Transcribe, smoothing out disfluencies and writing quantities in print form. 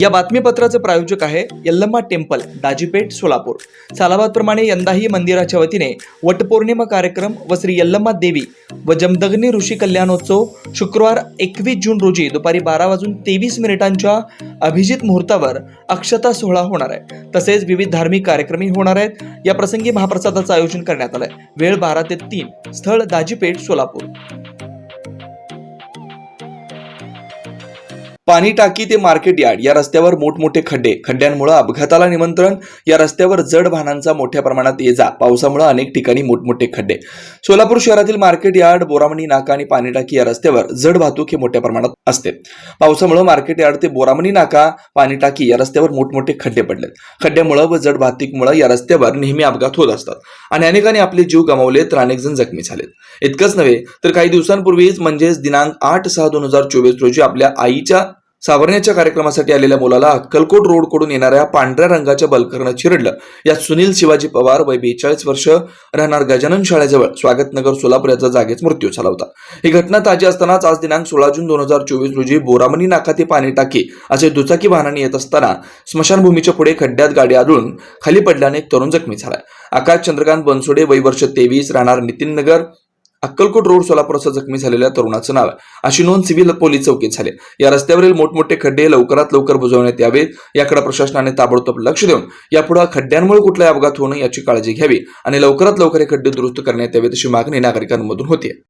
या बातमीपत्राचे प्रायोजक आहे यल्लम्मा टेम्पल, दाजीपेठ, सोलापूर। सालाबादप्रमाणे यंदाही मंदिराच्या वतीने वटपौर्णिमा कार्यक्रम व श्री यल्लम्मा देवी व जमदग्नी ऋषी कल्याणोत्सव शुक्रवार 21 जून रोजी दुपारी 12:23 अभिजित मुहूर्तावर अक्षता सोहळा होणार आहे। तसेच विविध धार्मिक कार्यक्रमही होणार आहेत। या प्रसंगी महाप्रसादाचं आयोजन करण्यात आलंय। वेळ 12 ते 3, स्थळ दाजीपेठ, सोलापूर। पाणी टाकी ते मार्केट यार्ड या रस्त्यावर मोठमोठे खड्ड्यांमुळे अपघाताला निमंत्रण। या रस्त्यावर जड वाहनांचा मोठ्या प्रमाणात ये जा, पावसामुळे अनेक ठिकाणी मोठमोठे खड्डे। सोलापूर शहरातील मार्केट यार्ड, बोरामणी नाका आणि पाणी टाकी या रस्त्यावर जड वाहतूक हे मोठ्या प्रमाणात असते। पावसामुळे मार्केट यार्ड ते बोरामणी नाका, पाणी टाकी या रस्त्यावर मोठमोठे खड्डे पडलेत। खड्ड्यामुळे व जड वाहतुकीमुळे या रस्त्यावर नेहमी अपघात होत असतात आणि अनेकांनी आपले जीव गमावले तर अनेक जण जखमी झालेत। इतकंच नव्हे तर काही दिवसांपूर्वीच म्हणजेच दिनांक 8/6/2024 रोजी आपल्या आईच्या सावरण्याच्या कार्यक्रमासाठी आलेल्या मुलाला अक्कलकोट रोड कडून येणाऱ्या पांढऱ्या रंगाच्या बलकरनं चिरडलं। यात सुनील शिवाजी पवार वय 42 वर्ष, राहणार गजानन शाळेजवळ, स्वागतनगर, सोलापूर याचा जागीच मृत्यू झाला होता। ही घटना ताजी असतानाच आज दिनांक 16 जून 2024 रोजी बोरामणी नाका ते पाणी टाकी असे दुचाकी वाहनाने येत असताना स्मशानभूमीच्या पुढे खड्ड्यात गाडी आदळून खाली पडल्याने एक तरुण जखमी झालाय। आकाश चंद्रकांत बनसोडे वय वर्ष 23, राहणार नितीन नगर, अक्कलकोट रोड, सोलापूर असं जखमी झालेल्या तरुणाचं नाव आहे, अशी नोंद सिव्हिल पोलीस चौकीत झाली। या रस्त्यावरील मोठमोठे खड्डे लवकरात लवकर बुजवण्यात यावेत, याकडे प्रशासनाने ताबडतोब लक्ष देऊन यापुढे खड्ड्यांमुळे कुठलाही अपघात होऊ नये याची काळजी घ्यावी आणि लवकरात लवकर हे खड्डे दुरुस्त करण्यात यावेत अशी मागणी नागरिकांमधून होती।